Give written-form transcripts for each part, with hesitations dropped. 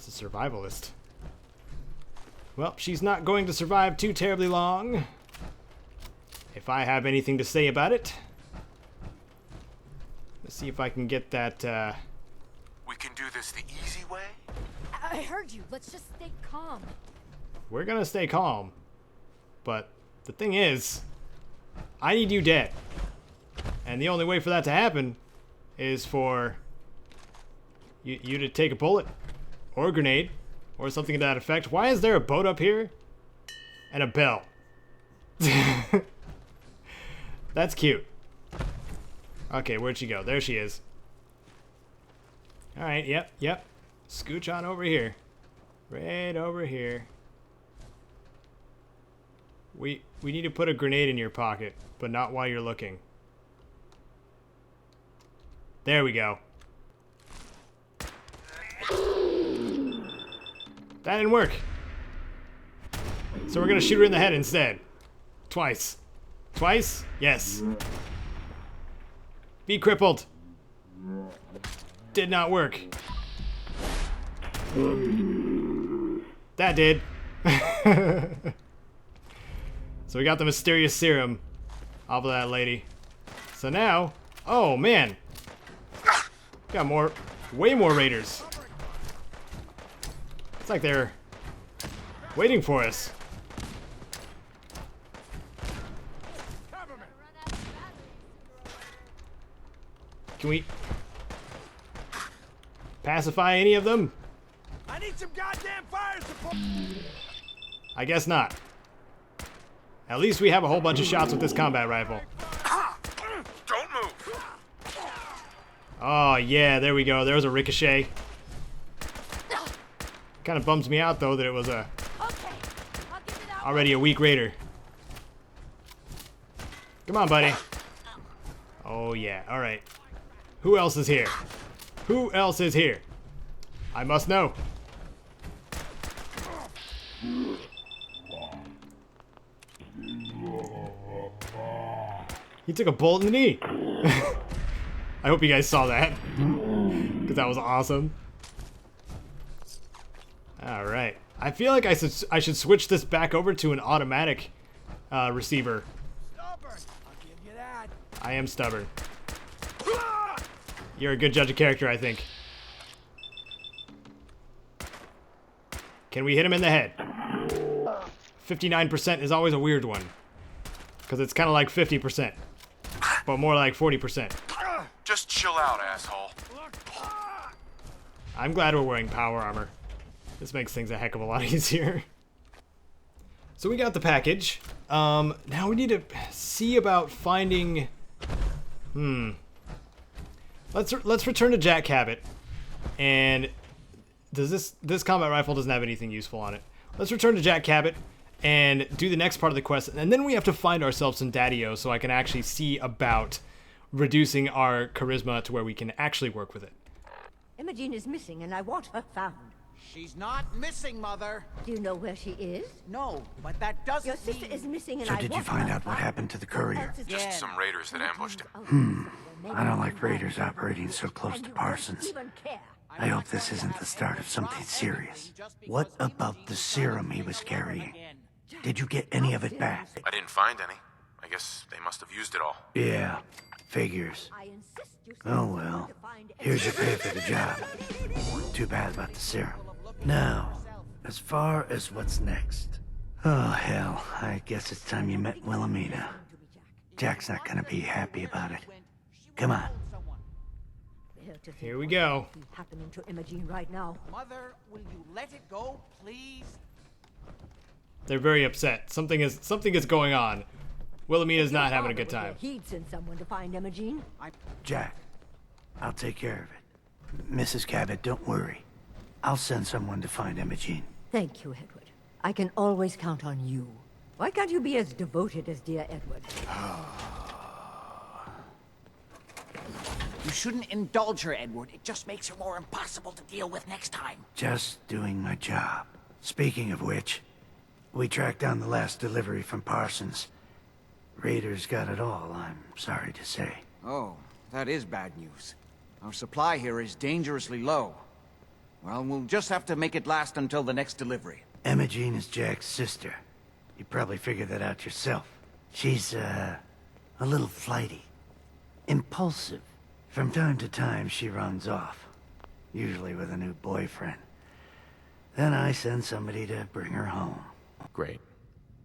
That's a survivalist. Well, she's not going to survive too terribly long. If I have anything to say about it. Let's see if I can get that, We can do this the easy way? I heard you. Let's just stay calm. We're gonna stay calm. But the thing is, I need you dead. And the only way for that to happen is for you to take a bullet or a grenade or something to that effect. Why is there a boat up here and a bell? That's cute. Okay, where'd she go? There she is. Alright, yep. Scooch on over here. Right over here. We need to put a grenade in your pocket, but not while you're looking. There we go. That didn't work. So we're gonna shoot her in the head instead. Twice. Twice? Yes. Be crippled. Did not work. That did. So we got the mysterious serum off of that lady. So now, oh man, got way more raiders. It's like they're waiting for us. Can we pacify any of them? I need some goddamn fire support. I guess not. At least we have a whole bunch of shots with this combat rifle. Don't move. Oh yeah, there we go. There was a ricochet. Kind of bums me out though that it was already a weak raider. Come on, buddy. Oh yeah, all right. Who else is here? Who else is here? I must know. He took a bullet in the knee. I hope you guys saw that. Because that was awesome. Alright. I feel like I should switch this back over to an automatic receiver. Stubborn. I'll give you that. I am stubborn. You're a good judge of character, I think. Can we hit him in the head? 59% is always a weird one. Because it's kind of like 50%. But more like 40%. Just chill out, asshole. I'm glad we're wearing power armor. This makes things a heck of a lot easier. So we got the package. Now we need to see about finding... Let's return to Jack Cabot. And does this combat rifle doesn't have anything useful on it. Let's return to Jack Cabot and do the next part of the quest. And then we have to find ourselves some Daddy-O so I can actually see about reducing our charisma to where we can actually work with it. Imogene is missing and I want her found. She's not missing, Mother. Do you know where she is? No, but that doesn't Your sister mean... is missing and So I did you want find her out what found. happened to the courier? Just some raiders that ambushed him. I don't like raiders operating so close And to you Parsons. don't even care. I hope this isn't the start of something serious. What about the serum he was carrying? Did you get any of it back? I didn't find any. I guess they must have used it all. Yeah, figures. I insist you Oh well. Here's your pay for the job. Too bad about the serum. Now, as far as what's next. Oh hell, I guess it's time you met Wilhelmina. Jack's not gonna be happy about it. Come on. Here we go. Happening to Imogene right now. Mother, will you let it go, please? They're very upset. Something is going on. Wilhelmina's not having a good time. He'd send someone to find Imogene. Jack, I'll take care of it. Mrs. Cabot, don't worry. I'll send someone to find Imogene. Thank you, Edward. I can always count on you. Why can't you be as devoted as dear Edward? You shouldn't indulge her, Edward. It just makes her more impossible to deal with next time. Just doing my job. Speaking of which, we tracked down the last delivery from Parsons. Raiders got it all, I'm sorry to say. Oh, that is bad news. Our supply here is dangerously low. Well, we'll just have to make it last until the next delivery. Imogene is Jack's sister. You probably figured that out yourself. She's, a little flighty. Impulsive. From time to time, she runs off. Usually with a new boyfriend. Then I send somebody to bring her home. Great.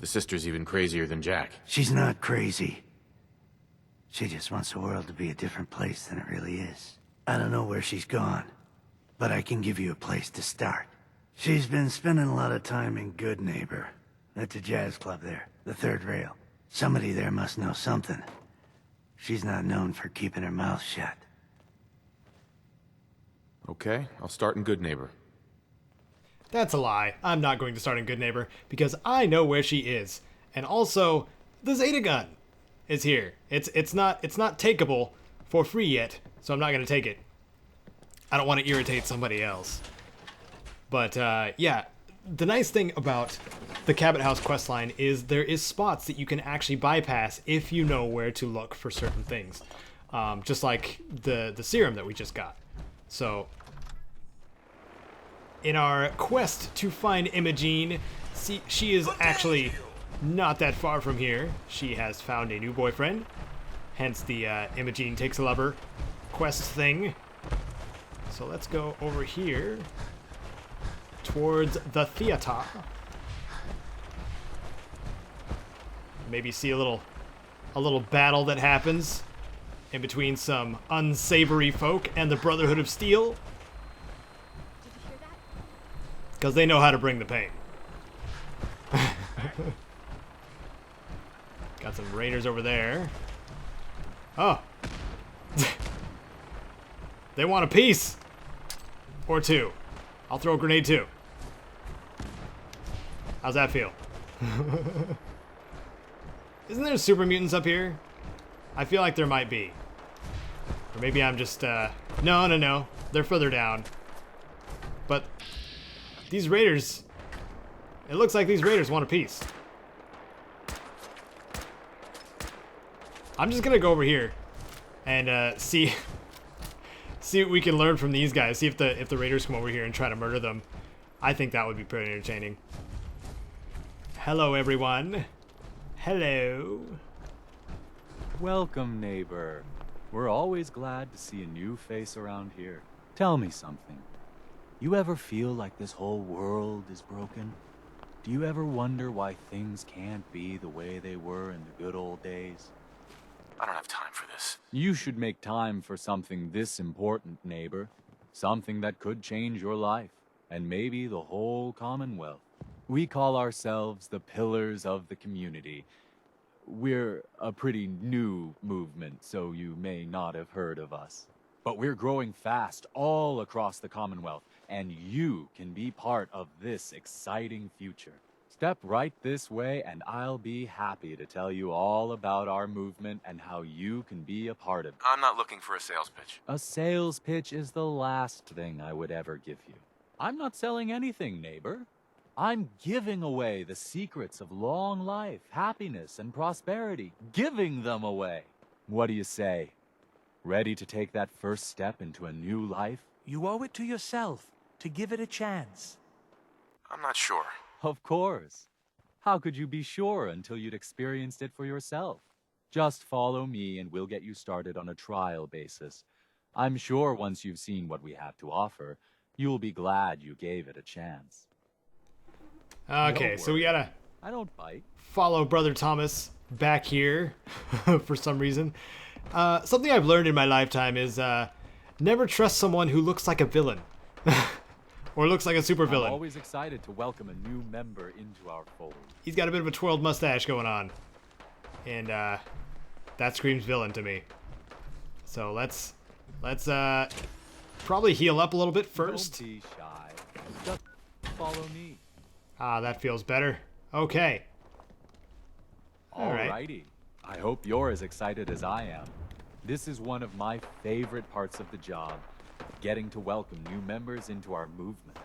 The sister's even crazier than Jack. She's not crazy. She just wants the world to be a different place than it really is. I don't know where she's gone, but I can give you a place to start. She's been spending a lot of time in Good Neighbor. That's a jazz club there, the third rail. Somebody there must know something. She's not known for keeping her mouth shut. Okay, I'll start in Good Neighbor. That's a lie. I'm not going to start in Good Neighbor because I know where she is. And also, the Zeta gun is here. It's not takeable for free yet, so I'm not going to take it. I don't want to irritate somebody else. But yeah, the nice thing about the Cabot House questline is there is spots that you can actually bypass if you know where to look for certain things. Just like the serum that we just got. So in our quest to find Imogene, see, she is actually not that far from here. She has found a new boyfriend, hence the Imogene takes a lover quest thing. So let's go over here towards the theater. Maybe see a little battle that happens in between some unsavory folk and the Brotherhood of Steel. Did you hear that? Because they know how to bring the pain. Got some raiders over there. Oh. They want a piece. Or two. I'll throw a grenade too. How's that feel? Isn't there super mutants up here? I feel like there might be. Or maybe I'm just, no. They're further down. But these raiders, it looks like these raiders want a piece. I'm just gonna go over here and see what we can learn from these guys. See if the raiders come over here and try to murder them. I think that would be pretty entertaining. Hello, everyone. Hello. Welcome, neighbor. We're always glad to see a new face around here. Tell me something. You ever feel like this whole world is broken? Do you ever wonder why things can't be the way they were in the good old days? I don't have time for this. You should make time for something this important, neighbor. Something that could change your life, and maybe the whole Commonwealth. We call ourselves the Pillars of the Community. We're a pretty new movement, so you may not have heard of us. But we're growing fast all across the Commonwealth, and you can be part of this exciting future. Step right this way, and I'll be happy to tell you all about our movement and how you can be a part of it. I'm not looking for a sales pitch. A sales pitch is the last thing I would ever give you. I'm not selling anything, neighbor. I'm giving away the secrets of long life, happiness, and prosperity. Giving them away. What do you say? Ready to take that first step into a new life? You owe it to yourself to give it a chance. I'm not sure. Of course. How could you be sure until you'd experienced it for yourself? Just follow me and we'll get you started on a trial basis. I'm sure once you've seen what we have to offer, you'll be glad you gave it a chance. Okay, so we gotta I don't bite. follow Brother Thomas back here for some reason. Something I've learned in my lifetime is never trust someone who looks like a villain. Or looks like a supervillain. I'm always excited to welcome a new member into our fold. He's got a bit of a twirled mustache going on. And that screams villain to me. So let's probably heal up a little bit first. Don't be shy. Just follow me. Ah, that feels better. Okay. All right. Alrighty. I hope you're as excited as I am. This is one of my favorite parts of the job. Getting to welcome new members into our movement.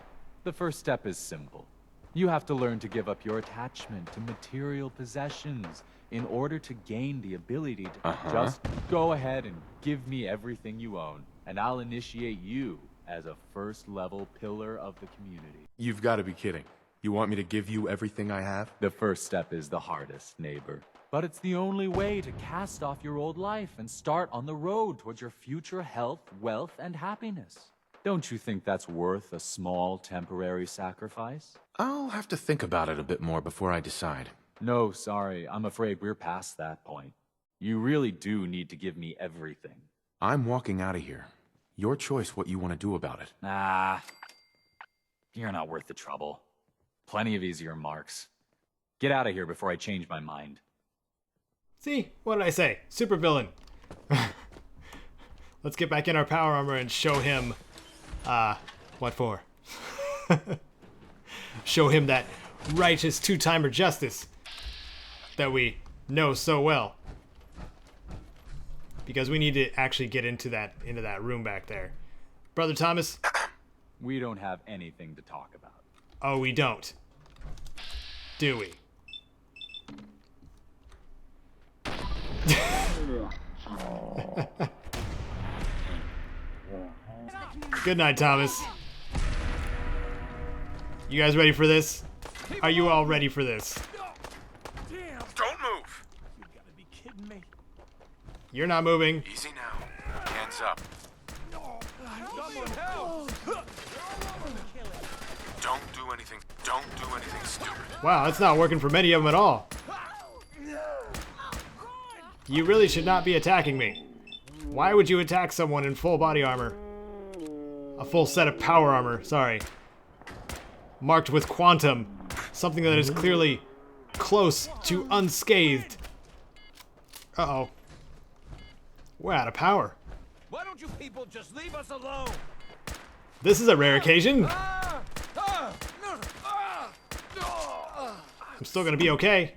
The first step is simple. You have to learn to give up your attachment to material possessions in order to gain the ability to just go ahead and give me everything you own, and I'll initiate you as a first-level pillar of the community. You've got to be kidding. You want me to give you everything I have? The first step is the hardest, neighbor. But it's the only way to cast off your old life and start on the road towards your future health, wealth, and happiness. Don't you think that's worth a small temporary sacrifice? I'll have to think about it a bit more before I decide. No, sorry. I'm afraid we're past that point. You really do need to give me everything. I'm walking out of here. Your choice what you want to do about it. Nah. You're not worth the trouble. Plenty of easier marks. Get out of here before I change my mind. See? What did I say? Supervillain. Let's get back in our power armor and show him, what for? Show him that righteous two-timer justice that we know so well. Because we need to actually get into that room back there. Brother Thomas? We don't have anything to talk about. Oh, we don't. Do we? Good night, Thomas. You guys ready for this? Are you all ready for this? Don't move! You gotta be kidding me. You're not moving. Easy now. Hands up. Don't do anything. Don't do anything stupid. Wow, that's not working for many of them at all. You really should not be attacking me. Why would you attack someone in full body armor? A full set of power armor, sorry. Marked with quantum. Something that is clearly close to unscathed. Uh-oh. We're out of power. Why don't you people just leave us alone? This is a rare occasion. I'm still gonna be okay.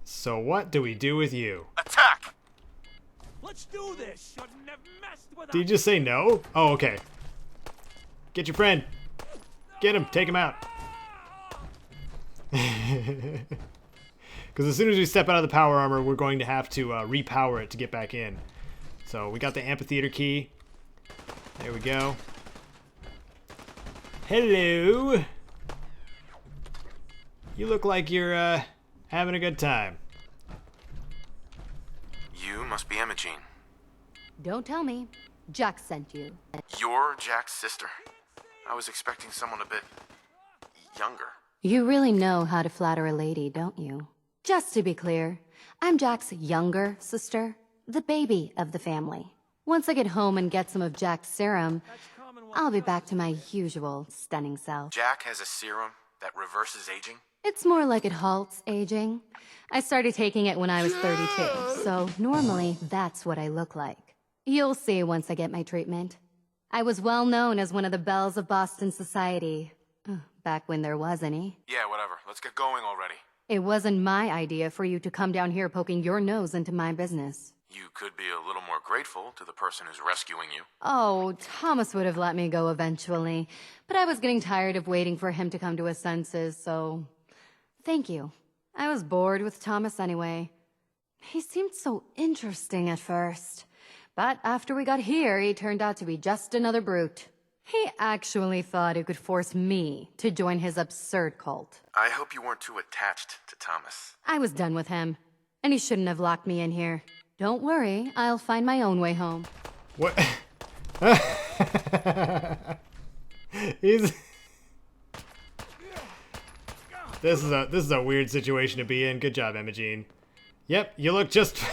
So what do we do with you? Attack! Let's do this. Shouldn't have messed with Did you just say no? Oh, okay. Get your friend. Get him. Take him out. Because as soon as we step out of the power armor, we're going to have to repower it to get back in. So we got the amphitheater key. There we go. Hello. You look like you're having a good time. You must be Imogene. Don't tell me. Jack sent you. You're Jack's sister. I was expecting someone a bit younger. You really know how to flatter a lady, don't you? Just to be clear, I'm Jack's younger sister, the baby of the family. Once I get home and get some of Jack's serum, I'll be back to my usual stunning self. Jack has a serum that reverses aging? It's more like it halts aging. I started taking it when I was 32, so normally that's what I look like. You'll see once I get my treatment. I was well known as one of the belles of Boston society. Back when there was any. Yeah, whatever. Let's get going already. It wasn't my idea for you to come down here poking your nose into my business. You could be a little more grateful to the person who's rescuing you. Oh, Thomas would have let me go eventually, but I was getting tired of waiting for him to come to his senses, so... Thank you. I was bored with Thomas anyway. He seemed so interesting at first. But after we got here, he turned out to be just another brute. He actually thought he could force me to join his absurd cult. I hope you weren't too attached to Thomas. I was done with him, and he shouldn't have locked me in here. Don't worry, I'll find my own way home. What? He's... This is a weird situation to be in. Good job, Imogene. Yep, you look just...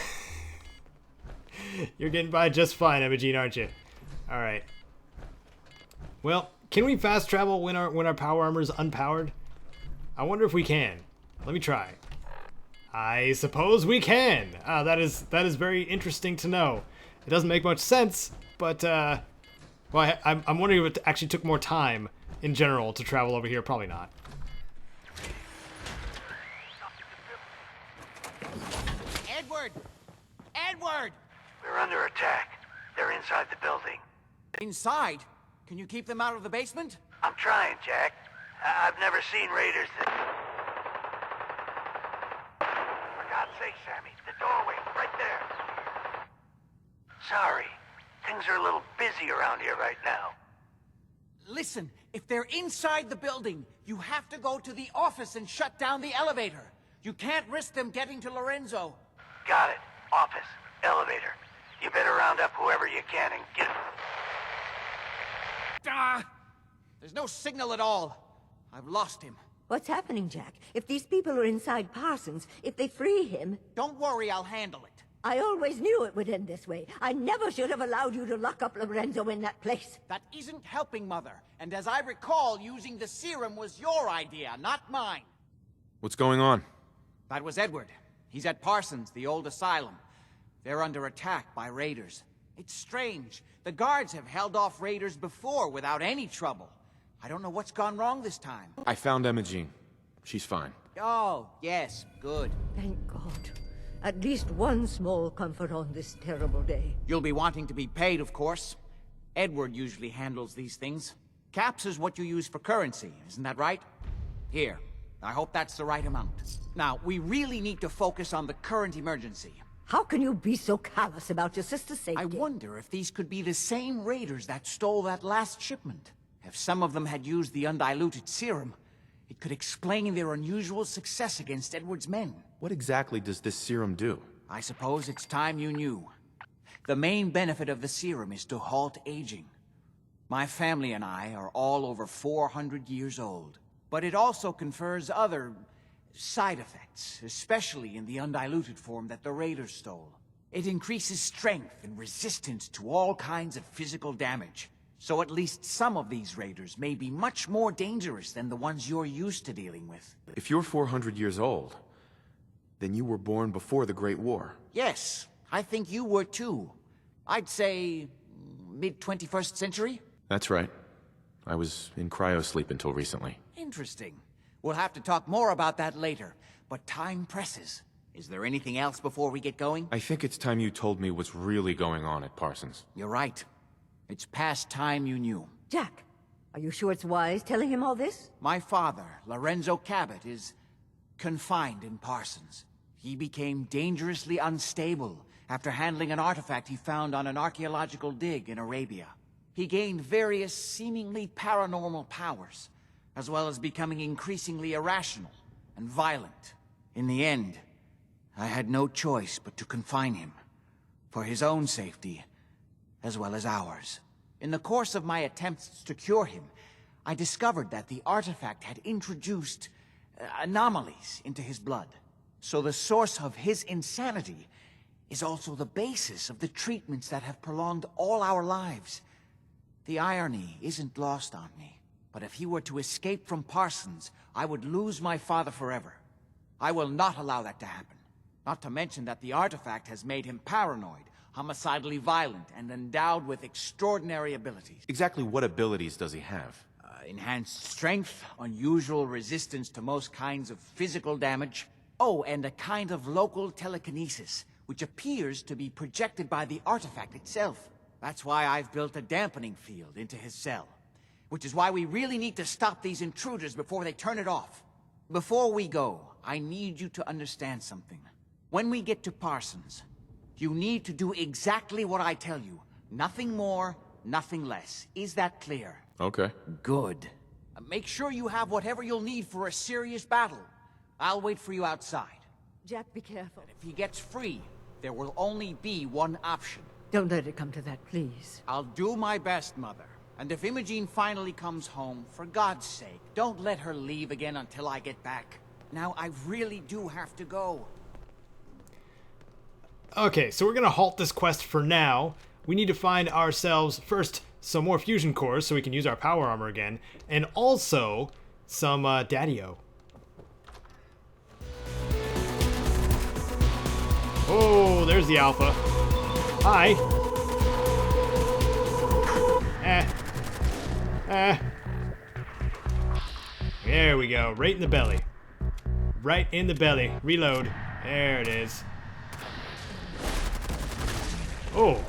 You're getting by just fine, Imogene, aren't you? Alright. Well, can we fast travel when our power armor is unpowered? I wonder if we can. Let me try. I suppose we can. That is very interesting to know. It doesn't make much sense, but well, I'm wondering if it actually took more time in general to travel over here. Probably not. Edward! Edward! We're under attack. They're inside the building. Inside? Can you keep them out of the basement? I'm trying, Jack. I've never seen raiders that... For God's sake, Sammy, the doorway, right there. Sorry. Things are a little busy around here right now. Listen, if they're inside the building, you have to go to the office and shut down the elevator. You can't risk them getting to Lorenzo. Got it. Office. Elevator. You better round up whoever you can and get... There's no signal at all. I've lost him. What's happening, Jack? If these people are inside Parsons, if they free him... Don't worry, I'll handle it. I always knew it would end this way. I never should have allowed you to lock up Lorenzo in that place. That isn't helping, Mother. And as I recall, using the serum was your idea, not mine. What's going on? That was Edward. He's at Parsons, the old asylum. They're under attack by raiders. It's strange. The guards have held off raiders before without any trouble. I don't know what's gone wrong this time. I found Imogene. She's fine. Oh, yes, good. Thank God. At least one small comfort on this terrible day. You'll be wanting to be paid, of course. Edward usually handles these things. Caps is what you use for currency, isn't that right? Here, I hope that's the right amount. Now, we really need to focus on the current emergency. How can you be so callous about your sister's safety? I wonder if these could be the same raiders that stole that last shipment. If some of them had used the undiluted serum, it could explain their unusual success against Edward's men. What exactly does this serum do? I suppose it's time you knew. The main benefit of the serum is to halt aging. My family and I are all over 400 years old. But it also confers other side effects, especially in the undiluted form that the raiders stole. It increases strength and resistance to all kinds of physical damage. So at least some of these raiders may be much more dangerous than the ones you're used to dealing with. If you're 400 years old, then you were born before the Great War. Yes, I think you were too. I'd say mid-21st century? That's right. I was in cryosleep until recently. Interesting. We'll have to talk more about that later, but time presses. Is there anything else before we get going? I think it's time you told me what's really going on at Parsons. You're right. It's past time you knew. Jack, are you sure it's wise telling him all this? My father, Lorenzo Cabot, is confined in Parsons. He became dangerously unstable after handling an artifact he found on an archaeological dig in Arabia. He gained various seemingly paranormal powers, as well as becoming increasingly irrational and violent. In the end, I had no choice but to confine him, for his own safety, as well as ours. In the course of my attempts to cure him, I discovered that the artifact had introduced anomalies into his blood. So the source of his insanity is also the basis of the treatments that have prolonged all our lives. The irony isn't lost on me, but if he were to escape from Parsons, I would lose my father forever. I will not allow that to happen. Not to mention that the artifact has made him paranoid, homicidally violent, and endowed with extraordinary abilities. Exactly what abilities does he have? Enhanced strength, unusual resistance to most kinds of physical damage. Oh, and a kind of local telekinesis, which appears to be projected by the artifact itself. That's why I've built a dampening field into his cell. Which is why we really need to stop these intruders before they turn it off. Before we go, I need you to understand something. When we get to Parsons, you need to do exactly what I tell you. Nothing more, nothing less. Is that clear? Okay. Good. Make sure you have whatever you'll need for a serious battle. I'll wait for you outside. Jack, be careful. If he gets free, there will only be one option. Don't let it come to that, please. I'll do my best, Mother. And if Imogene finally comes home, for God's sake, don't let her leave again until I get back. Now, I really do have to go. Okay, so we're gonna halt this quest for now. We need to find ourselves, first, some more fusion cores so we can use our power armor again, and also some Daddy-O. Oh, there's the Alpha. Hi. There we go, right in the belly. Right in the belly. Reload. There it is. Oh,